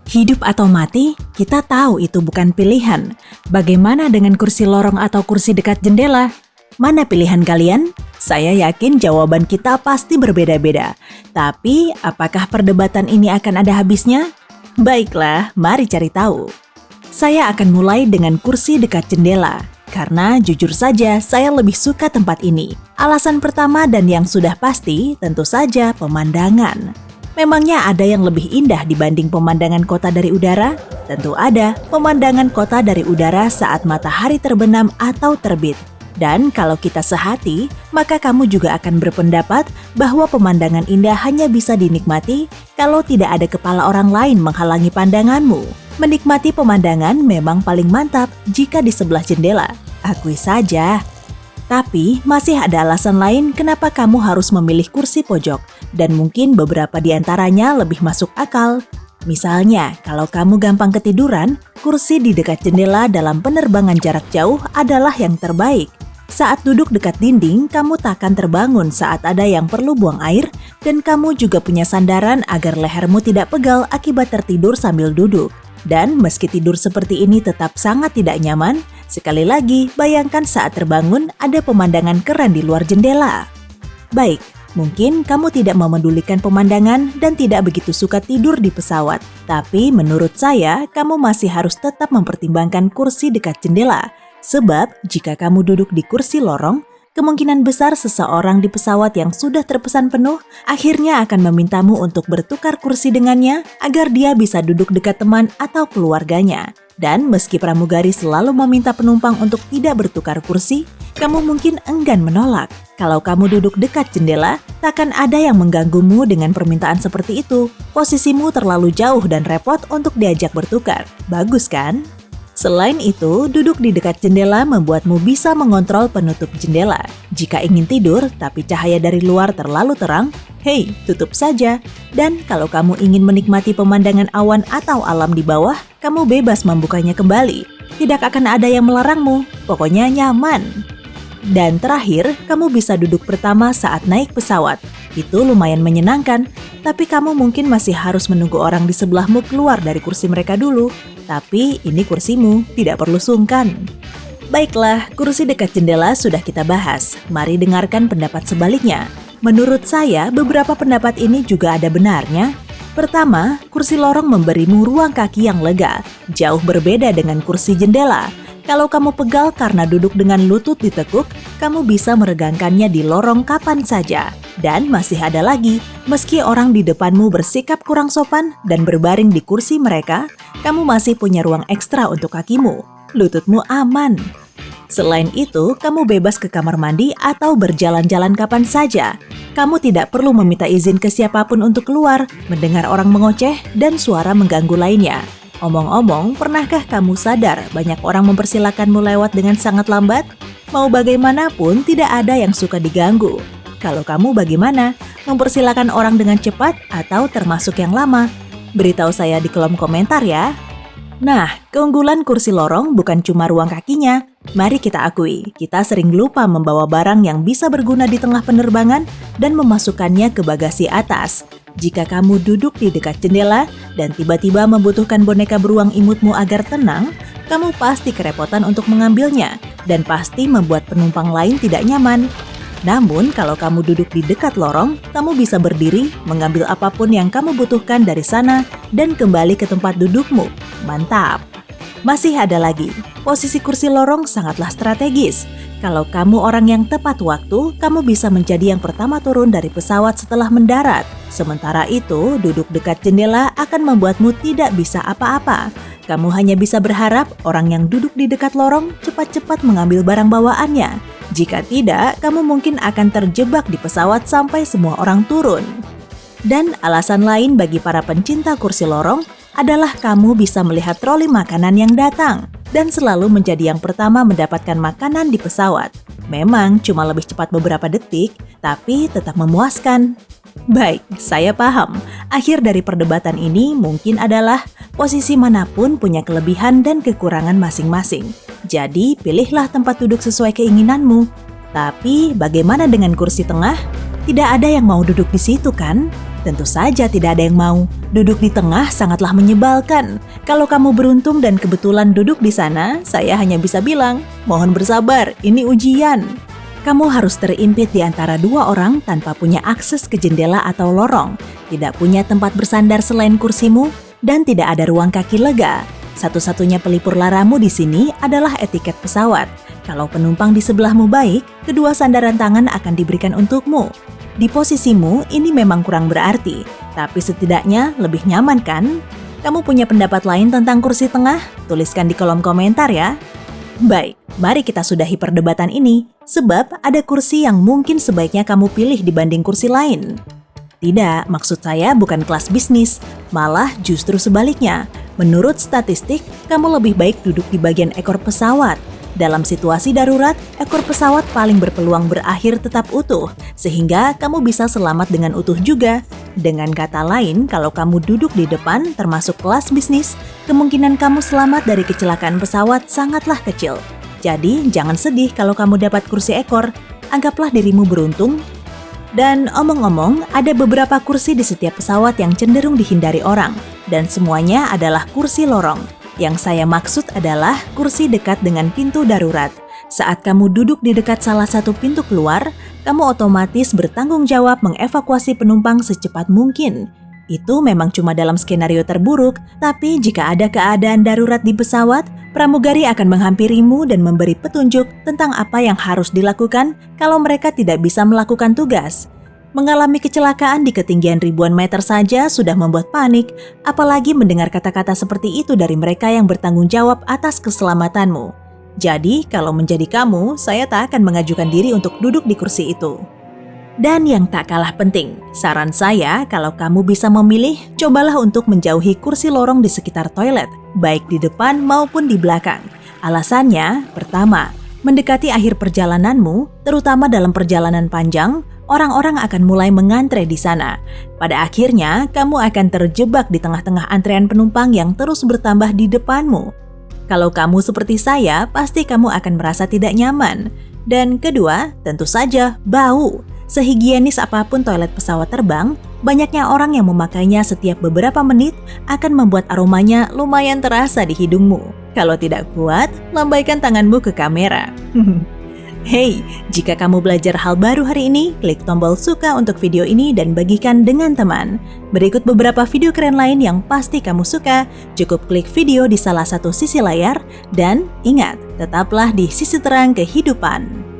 Hidup atau mati, kita tahu itu bukan pilihan. Bagaimana dengan kursi lorong atau kursi dekat jendela? Mana pilihan kalian? Saya yakin jawaban kita pasti berbeda-beda. Tapi, apakah perdebatan ini akan ada habisnya? Baiklah, mari cari tahu. Saya akan mulai dengan kursi dekat jendela. Karena jujur saja, saya lebih suka tempat ini. Alasan pertama dan yang sudah pasti, tentu saja pemandangan. Memangnya ada yang lebih indah dibanding pemandangan kota dari udara? Tentu ada, pemandangan kota dari udara saat matahari terbenam atau terbit. Dan kalau kita sehati, maka kamu juga akan berpendapat bahwa pemandangan indah hanya bisa dinikmati kalau tidak ada kepala orang lain menghalangi pandanganmu. Menikmati pemandangan memang paling mantap jika di sebelah jendela. Akui saja. Tapi, masih ada alasan lain kenapa kamu harus memilih kursi pojok, dan mungkin beberapa di antaranya lebih masuk akal. Misalnya, kalau kamu gampang ketiduran, kursi di dekat jendela dalam penerbangan jarak jauh adalah yang terbaik. Saat duduk dekat dinding, kamu takkan terbangun saat ada yang perlu buang air, dan kamu juga punya sandaran agar lehermu tidak pegal akibat tertidur sambil duduk. Dan meski tidur seperti ini tetap sangat tidak nyaman, sekali lagi bayangkan saat terbangun ada pemandangan keren di luar jendela. Baik, mungkin kamu tidak memedulikan pemandangan dan tidak begitu suka tidur di pesawat. Tapi menurut saya, kamu masih harus tetap mempertimbangkan kursi dekat jendela. Sebab jika kamu duduk di kursi lorong, kemungkinan besar seseorang di pesawat yang sudah terpesan penuh akhirnya akan memintamu untuk bertukar kursi dengannya agar dia bisa duduk dekat teman atau keluarganya. Dan meski pramugari selalu meminta penumpang untuk tidak bertukar kursi, kamu mungkin enggan menolak. Kalau kamu duduk dekat jendela, takkan ada yang mengganggumu dengan permintaan seperti itu. Posisimu terlalu jauh dan repot untuk diajak bertukar. Bagus kan? Selain itu, duduk di dekat jendela membuatmu bisa mengontrol penutup jendela. Jika ingin tidur, tapi cahaya dari luar terlalu terang, hei, tutup saja. Dan kalau kamu ingin menikmati pemandangan awan atau alam di bawah, kamu bebas membukanya kembali. Tidak akan ada yang melarangmu, pokoknya nyaman. Dan terakhir, kamu bisa duduk pertama saat naik pesawat. Itu lumayan menyenangkan, tapi kamu mungkin masih harus menunggu orang di sebelahmu keluar dari kursi mereka dulu. Tapi ini kursimu, tidak perlu sungkan. Baiklah, kursi dekat jendela sudah kita bahas. Mari dengarkan pendapat sebaliknya. Menurut saya, beberapa pendapat ini juga ada benarnya. Pertama, kursi lorong memberimu ruang kaki yang lega, jauh berbeda dengan kursi jendela. Kalau kamu pegal karena duduk dengan lutut ditekuk, kamu bisa meregangkannya di lorong kapan saja. Dan masih ada lagi, meski orang di depanmu bersikap kurang sopan dan berbaring di kursi mereka, kamu masih punya ruang ekstra untuk kakimu. Lututmu aman. Selain itu, kamu bebas ke kamar mandi atau berjalan-jalan kapan saja. Kamu tidak perlu meminta izin ke siapapun untuk keluar, mendengar orang mengoceh, dan suara mengganggu lainnya. Omong-omong, pernahkah kamu sadar banyak orang mempersilakanmu lewat dengan sangat lambat? Mau bagaimanapun, tidak ada yang suka diganggu. Kalau kamu bagaimana? Mempersilakan orang dengan cepat atau termasuk yang lama? Beritahu saya di kolom komentar ya. Nah, keunggulan kursi lorong bukan cuma ruang kakinya. Mari kita akui, kita sering lupa membawa barang yang bisa berguna di tengah penerbangan dan memasukkannya ke bagasi atas. Jika kamu duduk di dekat jendela dan tiba-tiba membutuhkan boneka beruang imutmu agar tenang, kamu pasti kerepotan untuk mengambilnya dan pasti membuat penumpang lain tidak nyaman. Namun, kalau kamu duduk di dekat lorong, kamu bisa berdiri, mengambil apapun yang kamu butuhkan dari sana, dan kembali ke tempat dudukmu. Mantap! Masih ada lagi, posisi kursi lorong sangatlah strategis. Kalau kamu orang yang tepat waktu, kamu bisa menjadi yang pertama turun dari pesawat setelah mendarat. Sementara itu, duduk dekat jendela akan membuatmu tidak bisa apa-apa. Kamu hanya bisa berharap orang yang duduk di dekat lorong cepat-cepat mengambil barang bawaannya. Jika tidak, kamu mungkin akan terjebak di pesawat sampai semua orang turun. Dan alasan lain bagi para pencinta kursi lorong adalah kamu bisa melihat troli makanan yang datang dan selalu menjadi yang pertama mendapatkan makanan di pesawat. Memang cuma lebih cepat beberapa detik, tapi tetap memuaskan. Baik, saya paham. Akhir dari perdebatan ini mungkin adalah posisi manapun punya kelebihan dan kekurangan masing-masing. Jadi, pilihlah tempat duduk sesuai keinginanmu. Tapi, bagaimana dengan kursi tengah? Tidak ada yang mau duduk di situ, kan? Tentu saja tidak ada yang mau. Duduk di tengah sangatlah menyebalkan. Kalau kamu beruntung dan kebetulan duduk di sana, saya hanya bisa bilang, mohon bersabar, ini ujian. Kamu harus terimpit di antara dua orang tanpa punya akses ke jendela atau lorong, tidak punya tempat bersandar selain kursimu, dan tidak ada ruang kaki lega. Satu-satunya pelipur laramu di sini adalah etiket pesawat. Kalau penumpang di sebelahmu baik, kedua sandaran tangan akan diberikan untukmu. Di posisimu, ini memang kurang berarti, tapi setidaknya lebih nyaman kan? Kamu punya pendapat lain tentang kursi tengah? Tuliskan di kolom komentar ya. Baik, mari kita sudahi perdebatan ini, sebab ada kursi yang mungkin sebaiknya kamu pilih dibanding kursi lain. Tidak, maksud saya bukan kelas bisnis, malah justru sebaliknya. Menurut statistik, kamu lebih baik duduk di bagian ekor pesawat. Dalam situasi darurat, ekor pesawat paling berpeluang berakhir tetap utuh, sehingga kamu bisa selamat dengan utuh juga. Dengan kata lain, kalau kamu duduk di depan, termasuk kelas bisnis, kemungkinan kamu selamat dari kecelakaan pesawat sangatlah kecil. Jadi, jangan sedih kalau kamu dapat kursi ekor. Anggaplah dirimu beruntung. Dan omong-omong, ada beberapa kursi di setiap pesawat yang cenderung dihindari orang, dan semuanya adalah kursi lorong. Yang saya maksud adalah kursi dekat dengan pintu darurat. Saat kamu duduk di dekat salah satu pintu keluar, kamu otomatis bertanggung jawab mengevakuasi penumpang secepat mungkin. Itu memang cuma dalam skenario terburuk, tapi jika ada keadaan darurat di pesawat, pramugari akan menghampirimu dan memberi petunjuk tentang apa yang harus dilakukan kalau mereka tidak bisa melakukan tugas. Mengalami kecelakaan di ketinggian ribuan meter saja sudah membuat panik, apalagi mendengar kata-kata seperti itu dari mereka yang bertanggung jawab atas keselamatanmu. Jadi, kalau menjadi kamu, saya tak akan mengajukan diri untuk duduk di kursi itu. Dan yang tak kalah penting, saran saya kalau kamu bisa memilih, cobalah untuk menjauhi kursi lorong di sekitar toilet, baik di depan maupun di belakang. Alasannya, pertama, mendekati akhir perjalananmu, terutama dalam perjalanan panjang, orang-orang akan mulai mengantre di sana. Pada akhirnya, kamu akan terjebak di tengah-tengah antrean penumpang yang terus bertambah di depanmu. Kalau kamu seperti saya, pasti kamu akan merasa tidak nyaman. Dan kedua, tentu saja bau. Sehigienis apapun toilet pesawat terbang, banyaknya orang yang memakainya setiap beberapa menit akan membuat aromanya lumayan terasa di hidungmu. Kalau tidak kuat, lambaikan tanganmu ke kamera. Hey, jika kamu belajar hal baru hari ini, klik tombol suka untuk video ini dan bagikan dengan teman. Berikut beberapa video keren lain yang pasti kamu suka. Cukup klik video di salah satu sisi layar dan ingat, tetaplah di sisi terang kehidupan.